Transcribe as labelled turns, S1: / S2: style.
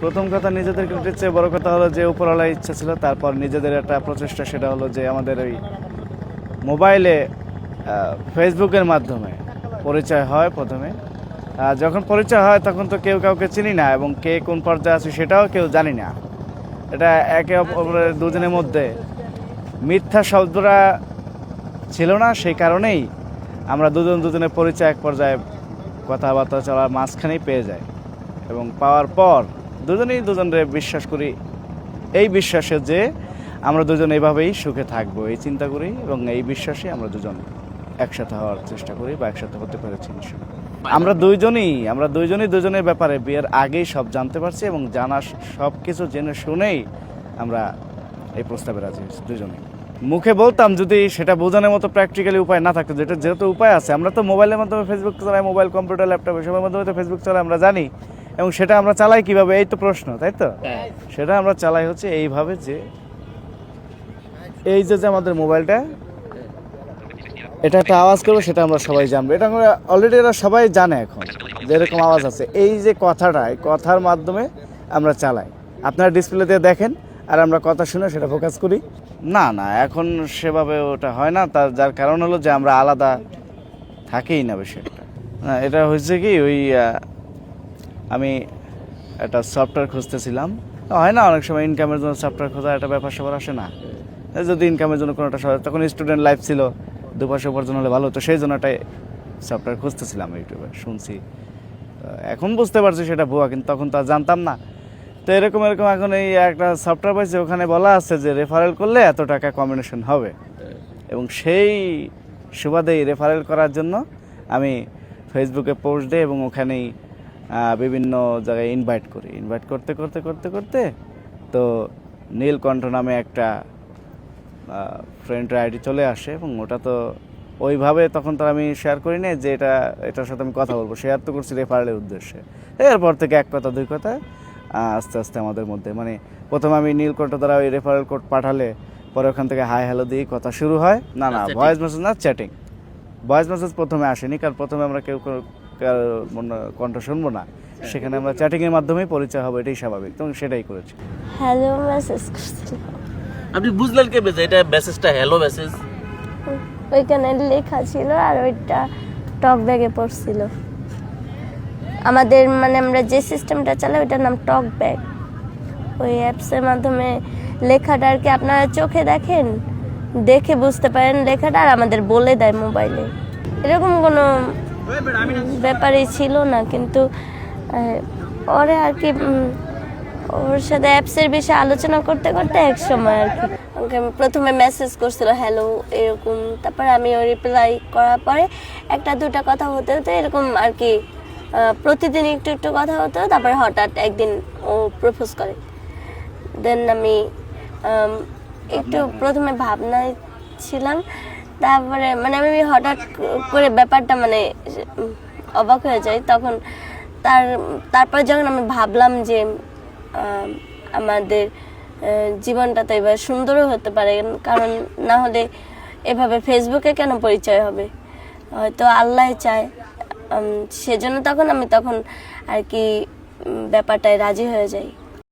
S1: প্রথম কথা নিজেদের ক্রেডিটের চেয়ে বড় কথা হলো যে উপরওয়ালার ইচ্ছা ছিল, তারপর নিজেদের একটা প্রচেষ্টা, সেটা হলো যে আমাদের ওই মোবাইলে ফেসবুকের মাধ্যমে পরিচয় হয় প্রথমে। যখন পরিচয় হয় তখন তো কেউ কাউকে চিনি না এবং কে কোন পর্যায়ে আছে সেটাও কেউ জানি না। এটা একে অপরের দুজনের মধ্যে মিথ্যা শব্দটা ছিল না, সেই কারণেই আমরা দুজনের পরিচয় এক পর্যায়ে কথাবার্তা চলার মাঝখানেই পেয়ে যাই এবং পাওয়ার পর দুজনেই দুজনের বিশ্বাস করি, এই বিশ্বাসে যে আমরা দুজন এইভাবেই সুখে থাকবো এই চিন্তা করি এবং এই বিশ্বাসে আমরা দুজন একসাথে হওয়ার চেষ্টা করি বা একসাথে হতে পেরেছি। আমরা দুইজনই দুজনের ব্যাপারে বিয়ের আগেই সব জানতে পারছি এবং জানা সব কিছু জেনে শুনেই আমরা এই প্রস্তাবে রাজি হয়েছি দুজনেই। মুখে বলতাম যদি সেটা বোঝানোর মতো প্র্যাকটিক্যালি উপায় না থাকতো, যেহেতু উপায় আছে, আমরা তো মোবাইলের মাধ্যমে ফেসবুক চালাই, মোবাইল, কম্পিউটার, ল্যাপটপ এসবের মাধ্যমে তো ফেসবুক চালাই আমরা জানি, এবং সেটা আমরা চালাই কিভাবে, এই তো প্রশ্ন, তাই তো? সেটা আমরা চালাই হচ্ছে এইভাবে যে এই যে আমাদের মোবাইলটা এটা একটা আওয়াজ করবো, সেটা আমরা সবাই জানবো, এটা আমরা অলরেডি এরা সবাই জানে এখন যে এরকম আওয়াজ আছে। এই যে কথাটা, এই কথার মাধ্যমে আমরা চালাই, আপনারা ডিসপ্লেতে দেখেন আর আমরা কথা শুনে সেটা ফোকাস করি। না না, এখন সেভাবে ওটা হয় না, তার যার কারণ হলো যে আমরা আলাদা থাকেই না বেশি একটা। না, এটা হয়েছে কি, ওই আমি একটা সফটওয়্যার খুঁজতেছিলাম, হয় না অনেক সময় ইনকামের জন্য সফটওয়্যার খোঁজা একটা ব্যাপার স্যাপার আসে না, যদি ইনকামের জন্য কোনোটা তখন স্টুডেন্ট লাইফ ছিল, দুপাশে উপার্জন হলে ভালো হতো, সেই জন্য একটা সফটওয়্যার খুঁজতেছিলাম ইউটিউবে, শুনছি, এখন বুঝতে পারছি সেটা ভুয়া, কিন্তু তখন তো আর জানতাম না। তো এরকম এখন এই একটা সফটওয়্যার পাইছে, ওখানে বলা আছে যে রেফারেল করলে এত টাকা কম্বিনেশন হবে, এবং সেই সুবাদেই রেফারেল করার জন্য আমি ফেসবুকে পোস্ট দিই এবং ওখানেই বিভিন্ন জায়গায় ইনভাইট করতে করতে করতে করতে তো নীলকণ্ঠ নামে একটা ফ্রেন্ডের আইডি চলে আসে, এবং ওটা তো ওইভাবে তখন তো আমি শেয়ার করি না যে এটার সাথে আমি কথা বলবো, শেয়ার তো করছি রেফারেলের উদ্দেশ্যে। এরপর থেকে এক কথা দুই কথা আস্তে আস্তে আমাদের মধ্যে, মানে প্রথমে আমি নীলকণ্ঠ দ্বারা ওই রেফারেল কোড পাঠালে পরে ওখান থেকে হাই হ্যালো দিয়ে কথা শুরু হয়। না ভয়েস মেসেজ না, চ্যাটিং। ভয়েস মেসেজ প্রথমে আসেনি, কারণ প্রথমে আমরা কেউ কণ্ঠ শুনবো না, সেখানে আমরা চ্যাটিংয়ের মাধ্যমেই পরিচয় হবে, এটাই স্বাভাবিক, এবং সেটাই করেছি।
S2: হ্যালো মেসেজ করছিল।
S3: আপনি বুঝলেন কি এটা মেসেজটা হ্যালো মেসেজ?
S2: ওইখানে লেখা ছিল আর ওইটা টক ব্যাগে পড়ছিল। আমাদের মানে আমরা যে সিস্টেমটা চালাই ওইটার নাম টক ব্যাগ। ওই অ্যাপসের মাধ্যমে লেখাটা আর কি আপনারা চোখে দেখেন, দেখে বুঝতে পারেন লেখাটা, আর আমাদের বলে দেয় মোবাইলে। এরকম কোনো ব্যাপারই ছিল না, কিন্তু ওরে আর কি ওর সাথে অ্যাপসের বিষয়ে আলোচনা করতে করতে এক সময় আর কি ওকে আমি প্রথমে মেসেজ করছিল হ্যালো এরকম, তারপর আমি ওর রিপ্লাই করার পরে একটা দুটা কথা হতে হতে এরকম আর কি প্রতিদিন একটু একটু কথা হতো। তারপরে হঠাৎ একদিন ও প্রপোজ করে, দেন আমি একটু প্রথমে ভাবনায় ছিলাম, তারপরে মানে আমি হঠাৎ করে ব্যাপারটা মানে অবাক হয়ে যাই। তখন তারপর যখন আমি ভাবলাম যে আমাদের জীবনটা তো এবার সুন্দরও হতে পারে, কারণ না হলে এভাবে ফেসবুকে কেন পরিচয় হবে, হয়তো আল্লাহ চায়, সেজন্য তখন আমি আর কি ব্যাপারটায় রাজি হয়ে যাই।